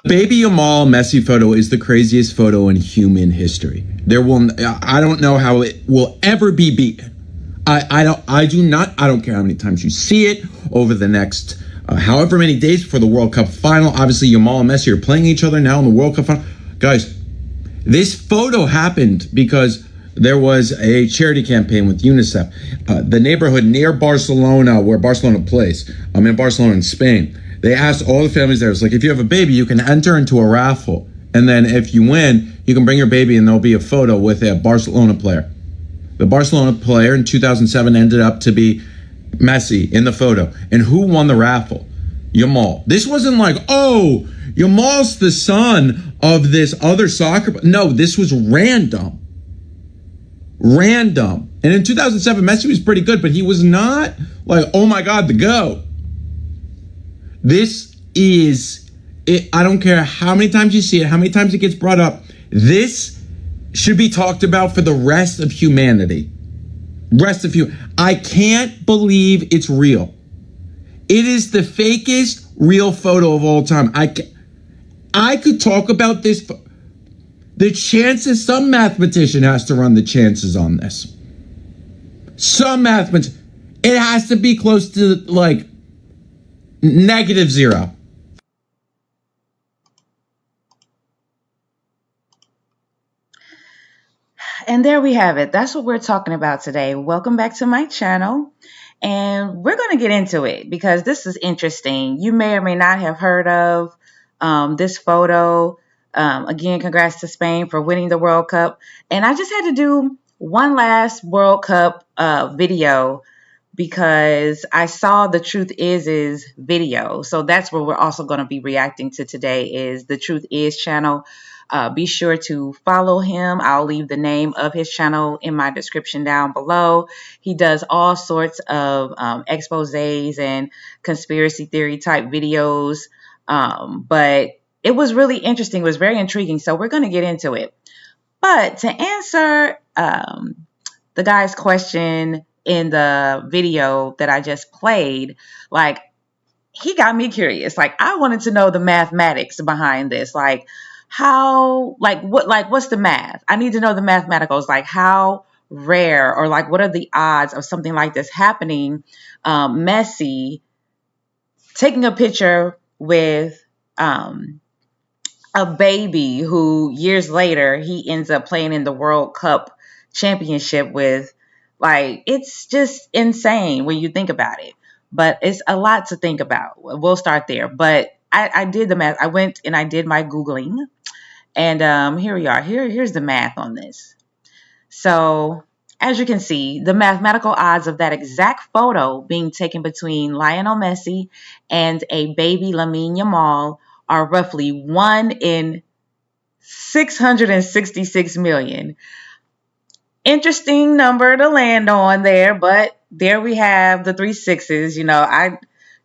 Baby Yamal Messi photo is the craziest photo in human history. I don't know how it will ever be beaten. I don't care how many times you see it over the next however many days before the World Cup final. Obviously, Yamal and Messi are playing each other now in the World Cup final. Guys, this photo happened because there was a charity campaign with UNICEF. The neighborhood near Barcelona, where Barcelona plays, I'm in Barcelona in Spain. They asked all the families there, it's like, if you have a baby, you can enter into a raffle. And then if you win, you can bring your baby and there'll be a photo with a Barcelona player. The Barcelona player in 2007 ended up to be Messi in the photo. And who won the raffle? Yamal. This wasn't like, oh, Yamal's the son of this other soccer. No, this was random. Random. And in 2007, Messi was pretty good, but he was not like, oh my God, the GOAT. This is it. I don't care how many times you see it, how many times it gets brought up. This should be talked about for the rest of humanity. I can't believe it's real. It is the fakest real photo of all time. I could talk about this. The chances, some mathematician has to run the chances on this. Some mathematician. It has to be close to like -0. And there we have it. That's what we're talking about today. Welcome back to my channel. And we're going to get into it because this is interesting. You may or may not have heard of this photo. Again, congrats to Spain for winning the World Cup. And I just had to do one last World Cup video because I saw the Truth Is video. So that's what we're also going to be reacting to today is the Truth Is channel. Be sure to follow him. I'll leave the name of his channel in my description down below. He does all sorts of exposés and conspiracy theory type videos. But it was really interesting. It was very intriguing. So we're going to get into it. But to answer the guy's question in the video that I just played, like, he got me curious. Like, I wanted to know the mathematics behind this. Like, how, what's the math? I need to know the mathematicals. Like, how rare or like, what are the odds of something like this happening? Messi taking a picture with a baby who years later he ends up playing in the World Cup championship with. Like, it's just insane when you think about it. But it's a lot to think about. We'll start there. But I did the math. I went and I did my Googling. And here we are. Here's the math on this. So as you can see, the mathematical odds of that exact photo being taken between Lionel Messi and a baby Lamine Yamal are roughly 1 in 666 million. Interesting number to land on there, but there we have the 3 sixes. You know, I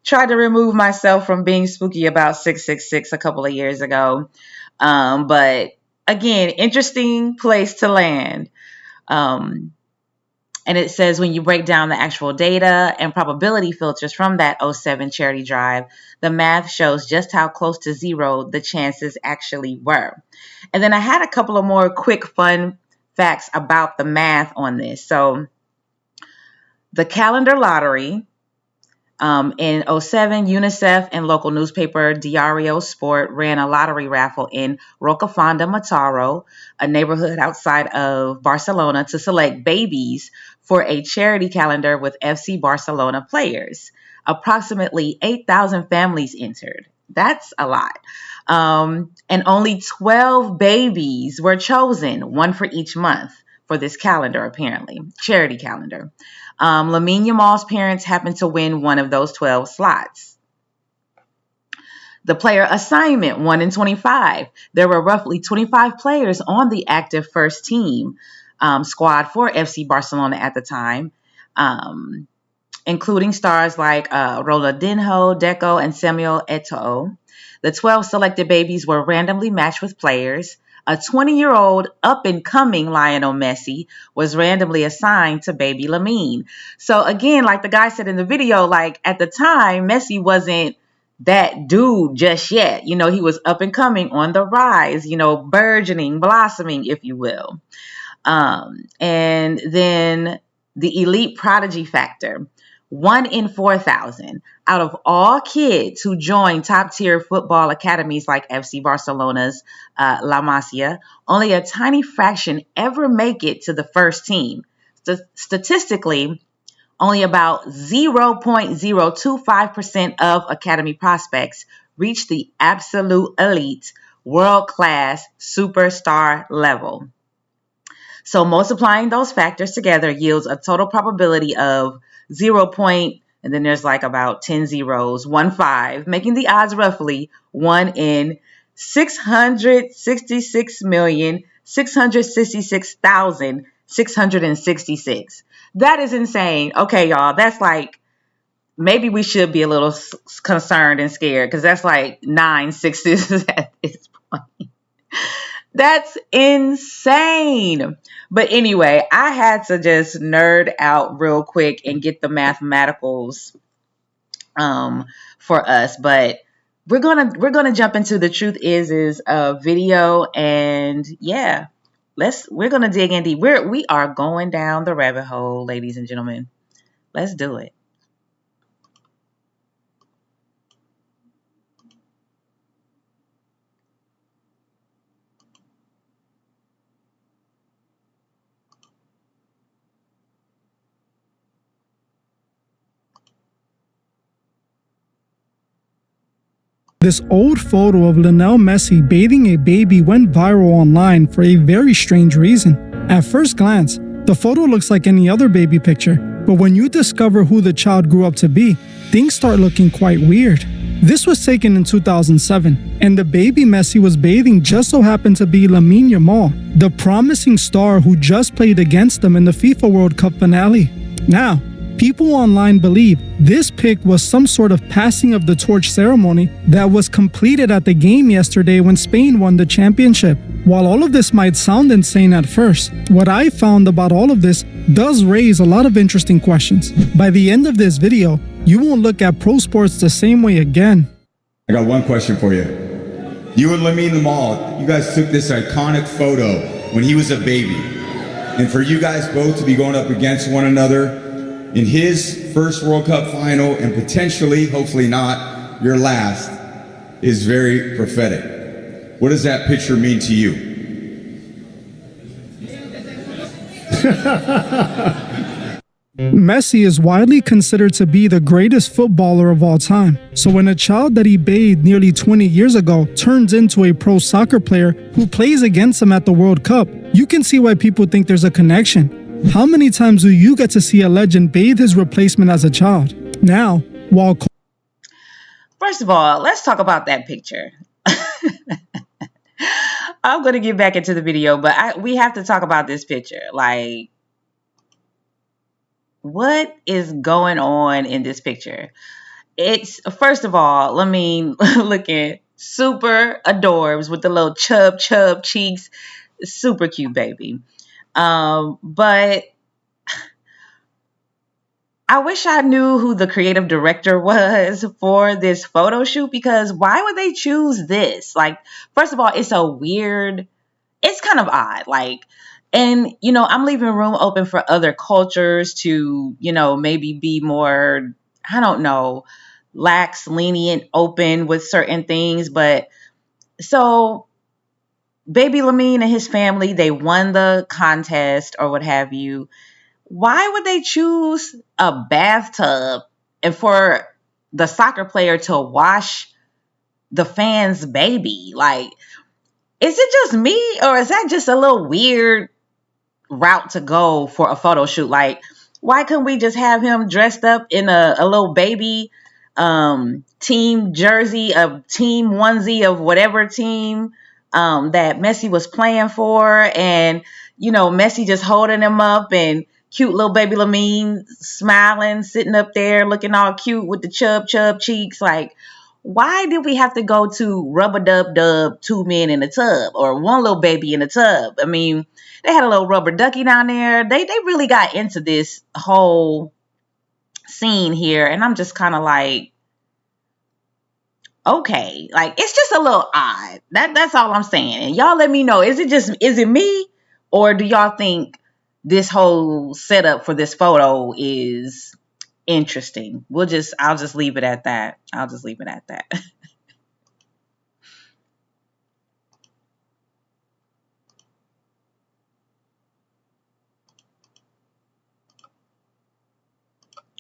tried to remove myself from being spooky about 666 a couple of years ago. But again, interesting place to land. And it says when you break down the actual data and probability filters from that '07 charity drive, the math shows just how close to zero the chances actually were. And then I had a couple of more quick fun facts about the math on this. So the calendar lottery in '07, UNICEF and local newspaper Diario Sport ran a lottery raffle in Rocafonda, Mataró, a neighborhood outside of Barcelona, to select babies for a charity calendar with FC Barcelona players. Approximately 8,000 families entered. That's a lot. And only 12 babies were chosen, one for each month, for this calendar, apparently, charity calendar. Lamine Yamal's parents happened to win one of those 12 slots. The player assignment, 1 in 25. There were roughly 25 players on the active first team squad for FC Barcelona at the time, including stars like Ronaldinho, Deco, and Samuel Eto'o. The 12 selected babies were randomly matched with players. A 20-year-old up-and-coming Lionel Messi was randomly assigned to baby Lamine. So again, like the guy said in the video, like at the time, Messi wasn't that dude just yet. He was up and coming, on the rise, burgeoning, blossoming, if you will. And then the elite prodigy factor. 1 in 4,000 out of all kids who join top tier football academies like FC Barcelona's La Masia, only a tiny fraction ever make it to the first team. Statistically, only about 0.025% of academy prospects reach the absolute elite, world class superstar level. So multiplying those factors together yields a total probability of 0. And then there's like about 10 zeros, 1 5, making the odds roughly 1 in 666,666,666. That is insane. Okay, y'all, that's like, maybe we should be a little concerned and scared, because that's like 9 sixes at this point. That's insane. But anyway, I had to just nerd out real quick and get the mathematicals for us. But we're gonna jump into the truth is video, and yeah, we're gonna dig in deep. We are going down the rabbit hole, ladies and gentlemen. Let's do it. This old photo of Lionel Messi bathing a baby went viral online for a very strange reason. At first glance, the photo looks like any other baby picture, but when you discover who the child grew up to be, things start looking quite weird. This was taken in 2007, and the baby Messi was bathing just so happened to be Lamine Yamal, the promising star who just played against them in the FIFA World Cup finale. Now, people online believe this pic was some sort of passing of the torch ceremony that was completed at the game yesterday when Spain won the championship. While all of this might sound insane at first, what I found about all of this does raise a lot of interesting questions. By the end of this video, you won't look at pro sports the same way again. I got one question for you. You and Lamine Yamal, you guys took this iconic photo when he was a baby. And for you guys both to be going up against one another in his first World Cup final, and potentially, hopefully not, your last, is very prophetic. What does that picture mean to you? Messi is widely considered to be the greatest footballer of all time. So when a child that he bathed nearly 20 years ago turns into a pro soccer player who plays against him at the World Cup, you can see why people think there's a connection. How many times do you get to see a legend bathe his replacement as a child? Now, while... First of all, let's talk about that picture. I'm going to get back into the video, but we have to talk about this picture. Like, what is going on in this picture? It's, first of all, looking super adorbs with the little chub cheeks. Super cute baby. But I wish I knew who the creative director was for this photo shoot, because why would they choose this? Like, first of all, it's kind of odd. Like, and, I'm leaving room open for other cultures to, maybe be more, I don't know, lax, lenient, open with certain things. But so baby Lamine and his family, they won the contest or what have you. Why would they choose a bathtub and for the soccer player to wash the fan's baby? Like, is it just me, or is that just a little weird route to go for a photo shoot? Like, why couldn't we just have him dressed up in a little baby team jersey, a team onesie of whatever team that Messi was playing for, and Messi just holding him up, and cute little baby Lamine smiling, sitting up there looking all cute with the chub cheeks. Like, why did we have to go to rubber dub 2 men in a tub, or one little baby in a tub? I mean, they had a little rubber ducky down there. They really got into this whole scene here, and I'm just kind of like, okay, like it's just a little odd. That's all I'm saying. And y'all let me know. Is it me, or do y'all think this whole setup for this photo is interesting? I'll just leave it at that. I'll just leave it at that.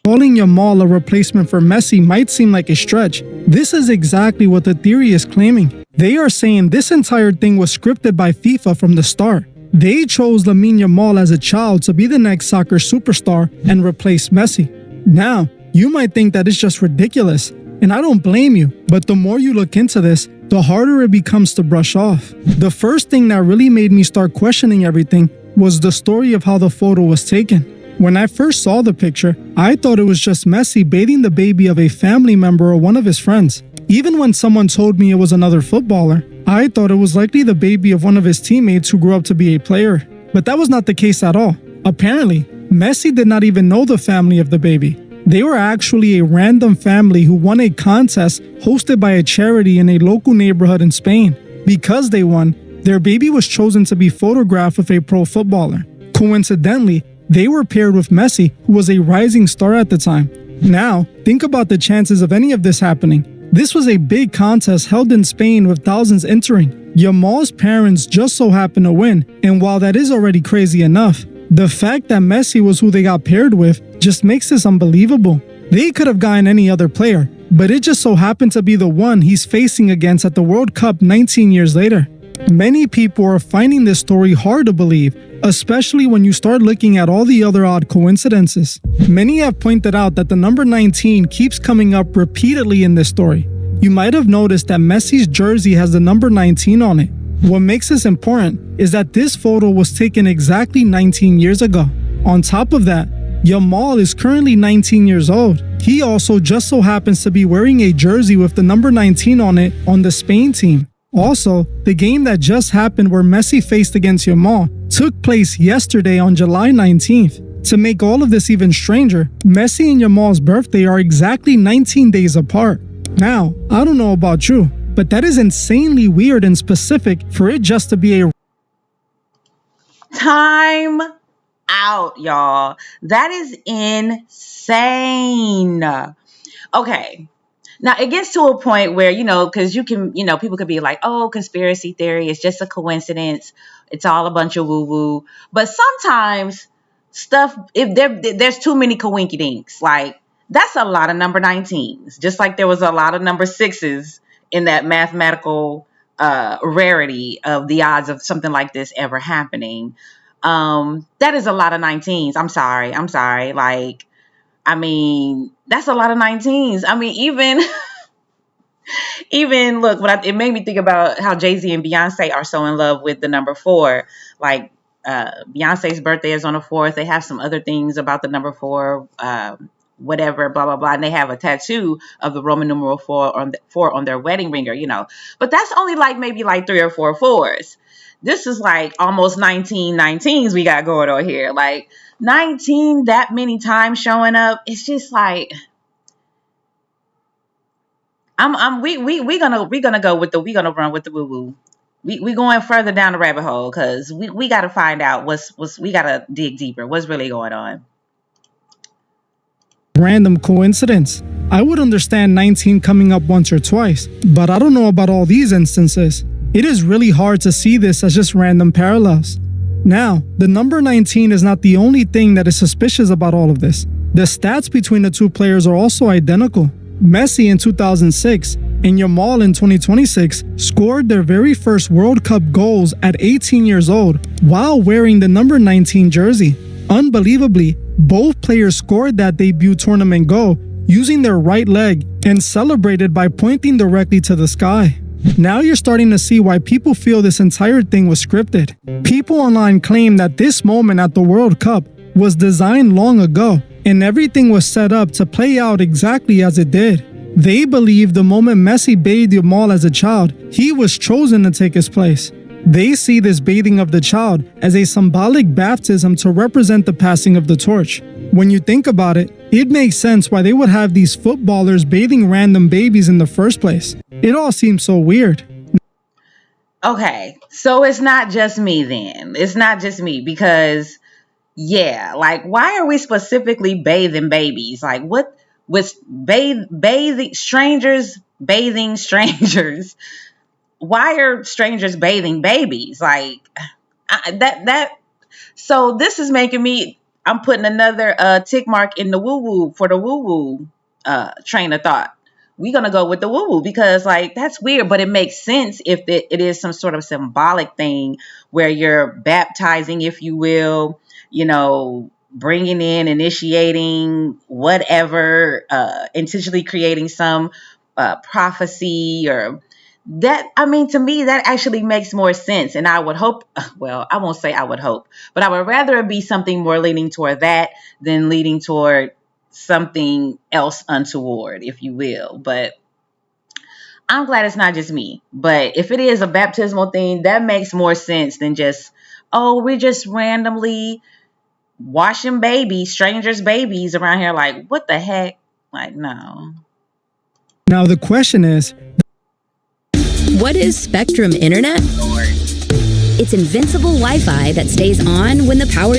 Calling Yamal a replacement for Messi might seem like a stretch. This is exactly what the theory is claiming. They are saying this entire thing was scripted by FIFA from the start. They chose Lamine Yamal as a child to be the next soccer superstar and replace Messi. Now, you might think that it's just ridiculous, and I don't blame you, but the more you look into this, the harder it becomes to brush off. The first thing that really made me start questioning everything was the story of how the photo was taken. When I first saw the picture, I thought it was just Messi bathing the baby of a family member or one of his friends. Even when someone told me it was another footballer, I thought it was likely the baby of one of his teammates who grew up to be a player. But that was not the case at all. Apparently, Messi did not even know the family of the baby. They were actually a random family who won a contest hosted by a charity in a local neighborhood in Spain. Because they won, their baby was chosen to be photographed with a pro footballer. Coincidentally, they were paired with Messi, who was a rising star at the time. Now, think about the chances of any of this happening. This was a big contest held in Spain with thousands entering. Yamal's parents just so happened to win, and while that is already crazy enough, the fact that Messi was who they got paired with just makes this unbelievable. They could have gotten any other player, but it just so happened to be the one he's facing against at the World Cup 19 years later. Many people are finding this story hard to believe, especially when you start looking at all the other odd coincidences. Many have pointed out that the number 19 keeps coming up repeatedly in this story. You might have noticed that Messi's jersey has the number 19 on it. What makes this important is that this photo was taken exactly 19 years ago. On top of that, Yamal is currently 19 years old. He also just so happens to be wearing a jersey with the number 19 on it on the Spain team. Also, the game that just happened where Messi faced against Yamal took place yesterday on July 19th. To make all of this even stranger, Messi and Yamal's birthday are exactly 19 days apart. Now, I don't know about you, but that is insanely weird and specific for it just to be a Time out, y'all. That is insane. Okay. Now it gets to a point where, because you can, people could be like, oh, conspiracy theory, it's just a coincidence. It's all a bunch of woo-woo. But sometimes stuff, if there's too many coinkydinks, like that's a lot of number 19s, just like there was a lot of number 6s in that mathematical rarity of the odds of something like this ever happening. That is a lot of 19s. I'm sorry. Like, that's a lot of 19s. Even look, it made me think about how Jay-Z and Beyonce are so in love with the number 4. Like, Beyonce's birthday is on the 4th. They have some other things about the number 4, whatever, blah, blah, blah. And they have a tattoo of the Roman numeral 4 on their wedding ringer, But that's only like maybe like 3 or 4 4s. This is like almost 19 19s we got going on here. Like 19 that many times showing up. It's just like we're gonna run with the woo woo. We going further down the rabbit hole because we gotta find out we gotta dig deeper. What's really going on? random coincidence. I would understand 19 coming up once or twice, but I don't know about all these instances. It is really hard to see this as just random parallels. Now, the number 19 is not the only thing that is suspicious about all of this. The stats between the two players are also identical. Messi in 2006 and Yamal in 2026 scored their very first World Cup goals at 18 years old while wearing the number 19 jersey. Unbelievably, both players scored that debut tournament goal using their right leg and celebrated by pointing directly to the sky. Now you're starting to see why people feel this entire thing was scripted. People online claim that this moment at the World Cup was designed long ago and everything was set up to play out exactly as it did. They believe the moment Messi bathed Yamal as a child, he was chosen to take his place. They see this bathing of the child as a symbolic baptism to represent the passing of the torch. When you think about it, It makes sense why they would have these footballers bathing random babies in the first place. It all seems so weird. Okay, so it's not just me then. It's not just me because, yeah, like, why are we specifically bathing babies? Like, what with bathing strangers bathing strangers? Why are strangers bathing babies? Like, that. So this is making me. I'm putting another tick mark in the woo woo for the woo woo train of thought. We're gonna go with the woo woo because, like, that's weird, but it makes sense if it is some sort of symbolic thing where you're baptizing, if you will, bringing in, initiating, whatever, intentionally creating some prophecy or that. I mean, to me, that actually makes more sense. And I would hope, well, I won't say I would hope, but I would rather it be something more leaning toward that than leading toward something else untoward, if you will. But I'm glad it's not just me. But if it is a baptismal thing, that makes more sense than just, oh, we're just randomly washing babies, strangers' babies around here. Like, what the heck? Like, no. Now the question is, what is Spectrum Internet? It's invincible Wi-Fi that stays on when the power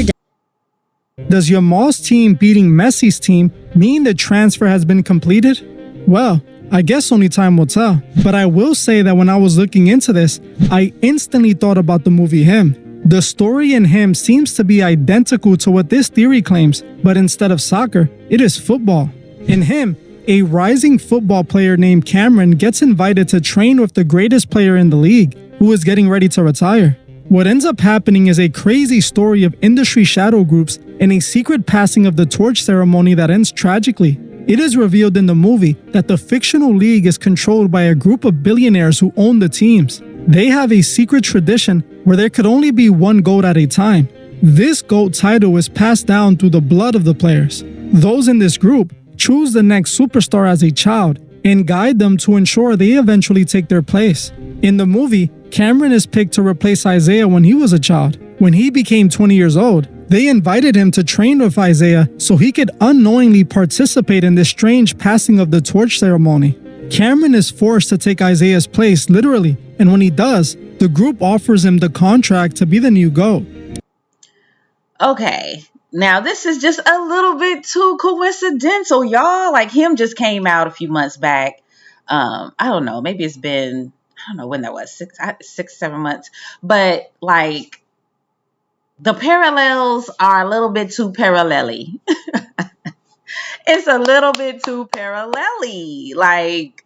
does Yamal's team beating Messi's team mean the transfer has been completed? Well, I guess only time will tell. But I will say that when I was looking into this, I instantly thought about the movie Him. The story in Him seems to be identical to what this theory claims, but instead of soccer, it is football. In Him, a rising football player named Cameron gets invited to train with the greatest player in the league, who is getting ready to retire. What ends up happening is a crazy story of industry shadow groups and a secret passing of the torch ceremony that ends tragically. It is revealed in the movie that the fictional league is controlled by a group of billionaires who own the teams. They have a secret tradition where there could only be one GOAT at a time. This GOAT title is passed down through the blood of the players. Those in this group choose the next superstar as a child and guide them to ensure they eventually take their place. In the movie, Cameron is picked to replace Isaiah when he was a child. When he became 20 years old, they invited him to train with Isaiah so he could unknowingly participate in this strange passing of the torch ceremony. Cameron is forced to take Isaiah's place literally, and when he does, the group offers him the contract to be the new GOAT. Okay, now this is just a little bit too coincidental, y'all. Like, Him just came out a few months back. I don't know, maybe it's been, I don't know when that was, 7 months. But, like, the parallels are a little bit too parallel-y. It's a little bit too parallel-y. Like,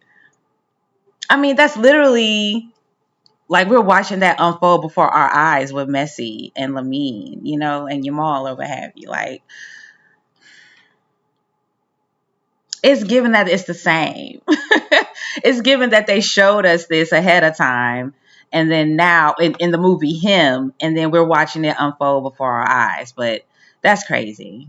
I mean, that's literally, like, we're watching that unfold before our eyes with Messi and Lamine, and Yamal or what have you. Like, it's given that it's the same. It's given that they showed us this ahead of time. And then now in the movie Him, and then we're watching it unfold before our eyes. But that's crazy.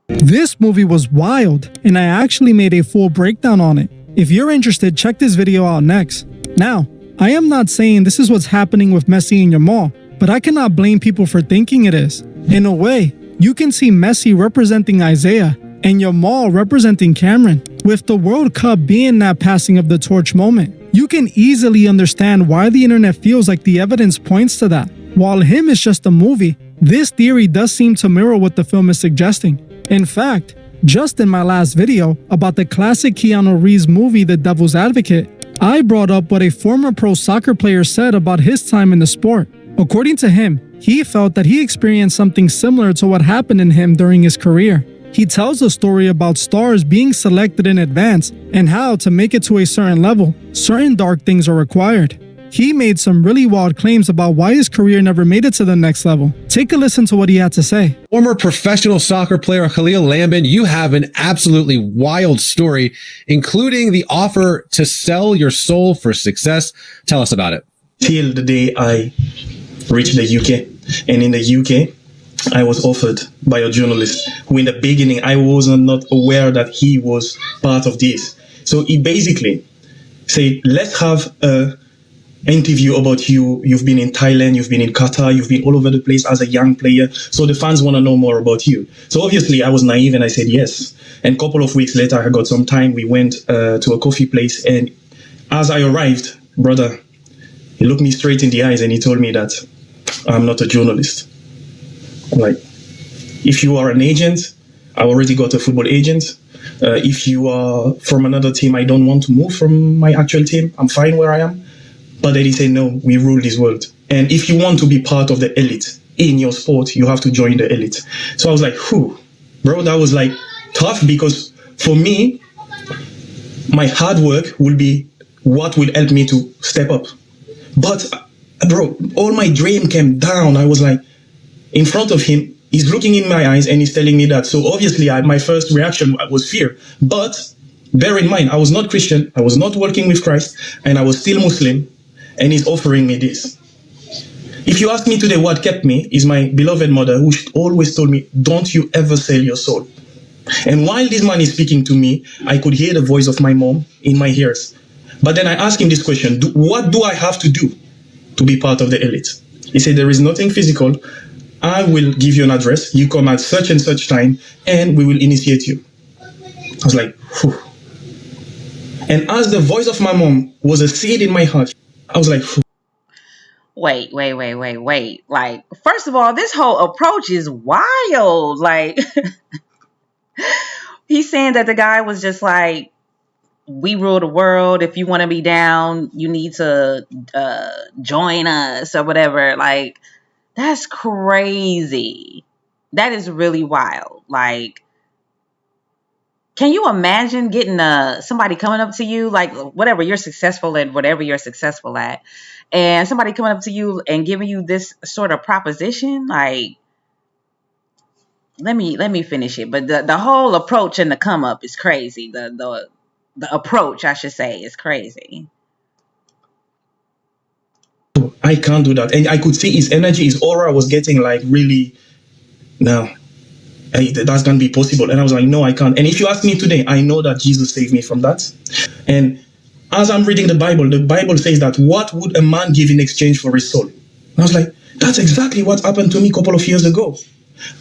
This movie was wild, and I actually made a full breakdown on it. If you're interested, check this video out next. Now, I am not saying this is what's happening with Messi and Yamal, but I cannot blame people for thinking it is. In a way, you can see Messi representing Isaiah and Yamal representing Cameron, with the World Cup being that passing of the torch moment. You can easily understand why the internet feels like the evidence points to that. While Him is just a movie, this theory does seem to mirror what the film is suggesting. In fact, just in my last video about the classic Keanu Reeves movie The Devil's Advocate, I brought up what a former pro soccer player said about his time in the sport. According to him, he felt that he experienced something similar to what happened in him during his career. He tells a story about stars being selected in advance and how, to make it to a certain level, certain dark things are required. He made some really wild claims about why his career never made it to the next level. Take a listen to what he had to say. Former professional soccer player Khalil Lambin, you have an absolutely wild story, including the offer to sell your soul for success. Tell us about it. Till the day I reached the UK. And in the UK, I was offered by a journalist who in the beginning I was not aware that he was part of this. So he basically said, let's have a interview about you. You've been in Thailand, you've been in Qatar, you've been all over the place as a young player. So the fans want to know more about you. So obviously I was naive and I said yes. And a couple of weeks later, I got some time. We went to a coffee place. And as I arrived, brother, he looked me straight in the eyes and he told me that I'm not a journalist. I'm like, if you are an agent, I already got a football agent. If you are from another team, I don't want to move from my actual team. I'm fine where I am. But then he said, no, we rule this world. And if you want to be part of the elite in your sport, you have to join the elite. So I was like, whew, bro, that was like tough, because for me, my hard work will be what will help me to step up. But bro, all my dream came down. I was like, in front of him, he's looking in my eyes and he's telling me that. So obviously my first reaction was fear. But bear in mind, I was not Christian. I was not walking with Christ, and I was still Muslim. And he's offering me this. If you ask me today what kept me, is my beloved mother, who always told me, don't you ever sell your soul. And while this man is speaking to me, I could hear the voice of my mom in my ears. But then I asked him this question, what do I have to do to be part of the elite? He said, there is nothing physical. I will give you an address. You come at such and such time, and we will initiate you. I was like, whew. And as the voice of my mom was a seed in my heart, I was like, Wait. Like, first of all, this whole approach is wild. Like, he's saying that the guy was just like, we rule the world. If you want to be down, you need to join us or whatever. Like, that's crazy. That is really wild. Like, can you imagine getting somebody coming up to you, like whatever you're successful at, and somebody coming up to you and giving you this sort of proposition? Like, let me finish it. But the whole approach and the come up is crazy. The approach, I should say, is crazy. I can't do that. And I could see his energy, his aura was getting like really, no, that's going to be possible. And I was like, no, I can't. And if you ask me today, I know that Jesus saved me from that. And as I'm reading the Bible says that what would a man give in exchange for his soul? And I was like, that's exactly what happened to me a couple of years ago.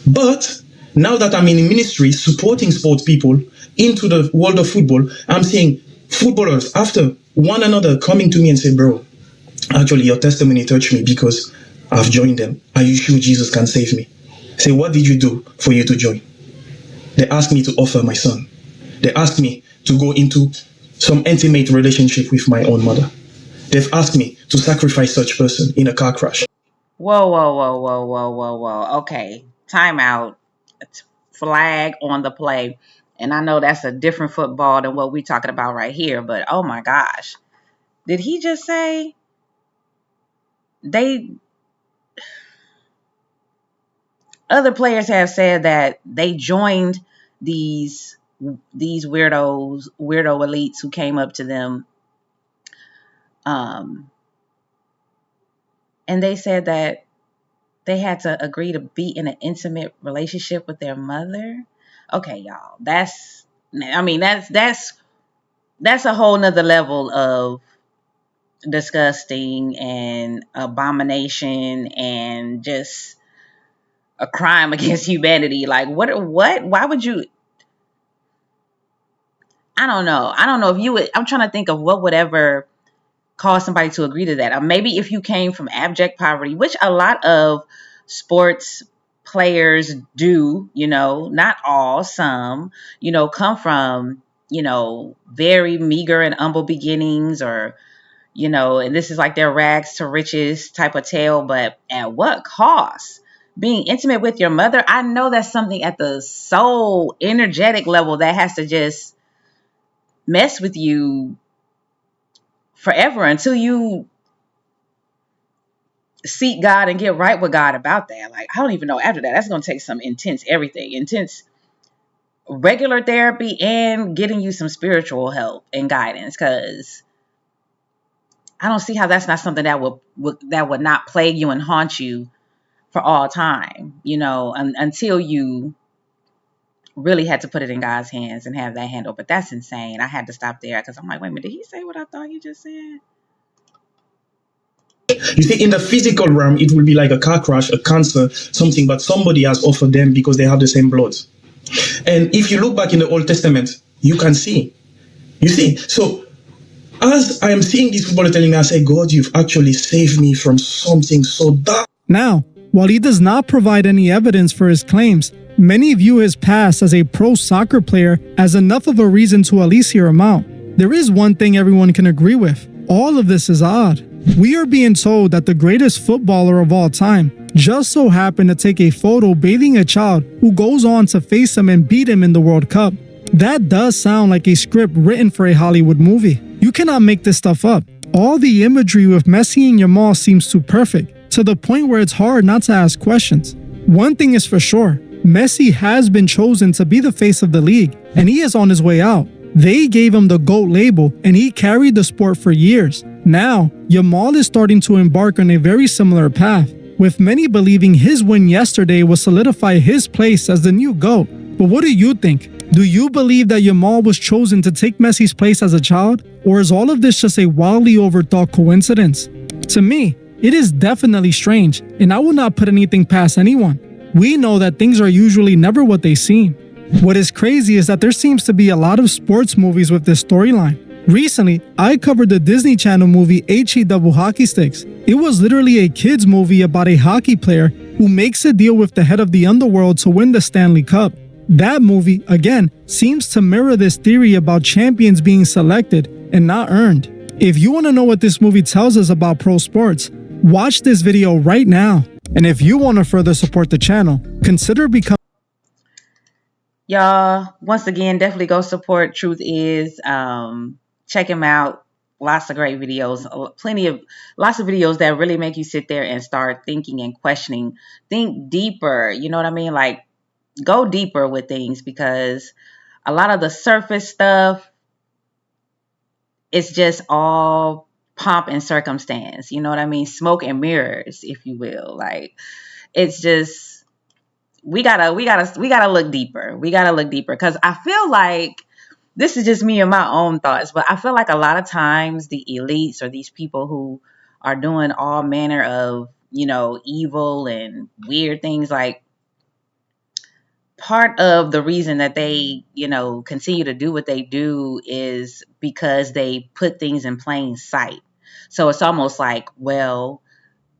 But now that I'm in ministry, supporting sports people into the world of football, I'm seeing footballers after one another coming to me and say, bro, actually your testimony touched me because I've joined them. Are you sure Jesus can save me? Say, what did you do for you to join? They asked me to offer my son. They asked me to go into some intimate relationship with my own mother. They've asked me to sacrifice such person in a car crash. Whoa. Okay, time out. Flag on the play. And I know that's a different football than what we're talking about right here, but oh my gosh. Did he just say other players have said that they joined these weirdo elites who came up to them, and they said that they had to agree to be in an intimate relationship with their mother. Okay, y'all, that's a whole nother level of disgusting and abomination and just a crime against humanity. Like, what, why would you? I don't know if you would. I'm trying to think of what would ever cause somebody to agree to that. Or maybe if you came from abject poverty, which a lot of sports players do, not all, some, come from, very meager and humble beginnings, or, and this is like their rags to riches type of tale. But at what cost? Being intimate with your mother, I know that's something at the soul energetic level that has to just mess with you forever until you seek God and get right with God about that. Like, I don't even know after that. That's going to take some intense regular therapy and getting you some spiritual help and guidance, because I don't see how that's not something that would not plague you and haunt you for all time, until you really had to put it in God's hands and have that handled. But that's insane. I had to stop there because I'm like, wait a minute, did he say what I thought he just said? You see, in the physical realm, it will be like a car crash, a cancer, something, but somebody has offered them because they have the same blood. And if you look back in the Old Testament, you can see. You see, so as I am seeing these people telling me, I say, God, you've actually saved me from something so dark. Now, while he does not provide any evidence for his claims, many view his past as a pro soccer player as enough of a reason to at least hear him out. There is one thing everyone can agree with. All of this is odd. We are being told that the greatest footballer of all time just so happened to take a photo bathing a child who goes on to face him and beat him in the World Cup. That does sound like a script written for a Hollywood movie. You cannot make this stuff up. All the imagery with Messi and Yamal seems too perfect, to the point where it's hard not to ask questions. One thing is for sure, Messi has been chosen to be the face of the league, and he is on his way out. They gave him the GOAT label, and he carried the sport for years. Now, Yamal is starting to embark on a very similar path, with many believing his win yesterday will solidify his place as the new GOAT. But what do you think? Do you believe that Yamal was chosen to take Messi's place as a child? Or is all of this just a wildly overthought coincidence? To me, it is definitely strange, and I will not put anything past anyone. We know that things are usually never what they seem. What is crazy is that there seems to be a lot of sports movies with this storyline. Recently, I covered the Disney Channel movie HE Hockey Sticks. It was literally a kids movie about a hockey player who makes a deal with the head of the underworld to win the Stanley Cup. That movie, again, seems to mirror this theory about champions being selected and not earned. If you want to know what this movie tells us about pro sports, watch this video right now. And if you want to further support the channel, consider becoming... Y'all, once again, definitely go support Truth Is. Check him out. Lots of great videos. Lots of videos that really make you sit there and start thinking and questioning. Think deeper. You know what I mean? Like, go deeper with things, because a lot of the surface stuff, it's just all pomp and circumstance. You know what I mean? Smoke and mirrors, if you will. Like, it's just, we gotta look deeper. We gotta look deeper, because I feel like, this is just me and my own thoughts, but I feel like a lot of times the elites or these people who are doing all manner of, evil and weird things, like, part of the reason that they, continue to do what they do is because they put things in plain sight. So it's almost like, well,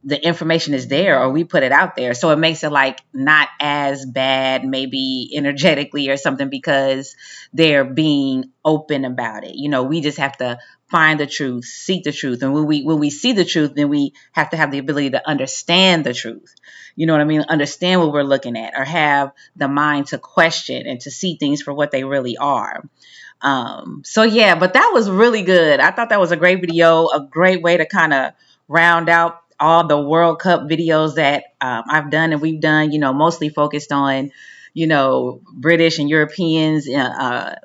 the information is there, or we put it out there. So it makes it like not as bad, maybe energetically or something, because they're being open about it. We just have to find the truth, seek the truth. And when we see the truth, then we have to have the ability to understand the truth. You know what I mean? Understand what we're looking at, or have the mind to question and to see things for what they really are. So yeah, but that was really good. I thought that was a great video, a great way to kind of round out all the World Cup videos that I've done and we've done, mostly focused on, British and Europeans,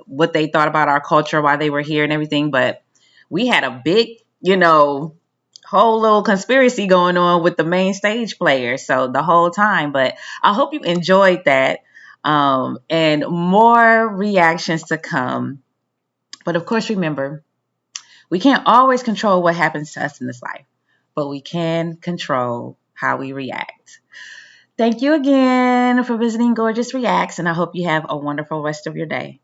what they thought about our culture while they were here and everything. But we had a big, whole little conspiracy going on with the main stage players. So the whole time, but I hope you enjoyed that, and more reactions to come. But of course, remember, we can't always control what happens to us in this life, but we can control how we react. Thank you again for visiting Gorgeous Reacts, and I hope you have a wonderful rest of your day.